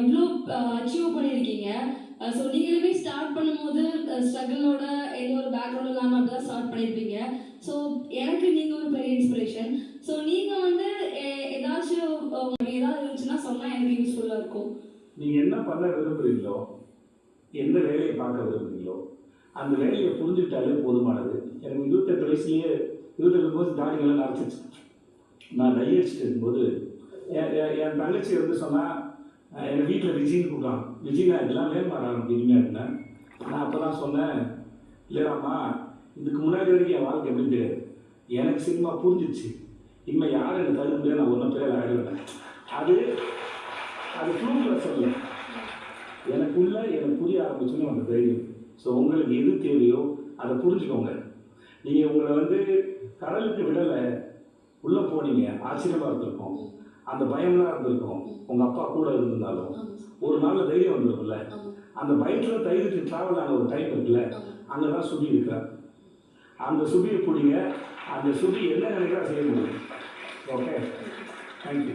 இவ்வளோ அச்சீவ் பண்ணியிருக்கீங்க. ஸோ நீங்களுமே ஸ்டார்ட் பண்ணும்போது ஸ்ட்ரகிளோட எந்த ஒரு பேக்ரவுண்ட் இல்லாமல் அப்படி தான் ஸ்டார்ட் பண்ணியிருப்பீங்க. ஸோ எனக்கு நீங்கள் ஒரு பெரிய இன்ஸ்பிரேஷன். ஸோ நீங்கள் வந்து ஏதாச்சும் ஏதாவது இருந்துச்சுன்னா சொன்னால் எனக்கு யூஸ்ஃபுல்லாக இருக்கும். நீங்கள் என்ன பண்ண விரும்புகிறீங்களோ, எந்த வேலையை பார்க்க விரும்புகிறீங்களோ அந்த வேலையை புரிஞ்சுக்கிட்டாலே போதுமானது. எனக்கு 28 வயசுலேயே 28 வருஷம் தாடிகள்லாம் நரைச்சிச்சு. நான் டை அடிச்சுட்டு இருக்கும்போது என் தங்கச்சி வந்து சொன்னால், எங்கள் வீட்டில் விஜின்னு கூப்பிடான். விஜினா இதெல்லாம் வேணுமாறான் அப்படின்னு இருந்தேன். நான் அப்போ தான் சொன்னேன், இல்லைடாம்மா இதுக்கு முன்னாடி வரைக்கும் என் வாழ்க்கை எப்படி தெரியாது, எனக்கு சினிமா புரிஞ்சிச்சு, இனிமேல் யாரும் எனக்கு தடுக்க முடியாது, நான் ஒன்றும் பேர் ஆகிடுவேன். அது ஃப்ளூக்கில் சொல்ல எனக்குள்ள எனக்கு புரிய ஆரம்பிச்சுன்னு அந்த தைரியம். ஸோ உங்களுக்கு எது தேவையோ அதை புரிஞ்சுக்கோங்க. நீங்கள் உங்களை வந்து கடலுக்கு விடலை, உள்ளே போனீங்க, ஆச்சரியமாக இருந்திருக்கும், அந்த பயம்லாம் இருந்திருக்கும். உங்கள் அப்பா கூட இருந்திருந்தாலும் ஒரு நாளில் தைரியம் வந்துருக்குல்ல, அந்த பயத்தில் தைரியத்துக்கு ட்ராவல் ஆன ஒரு டைம் இருக்குல்ல, அங்கே தான் சுபி இருக்கிறார். அந்த சுபியை பிடிங்க, அந்த சுபி என்ன நினைக்கிறா செய்ய முடியும். Okay, thank you.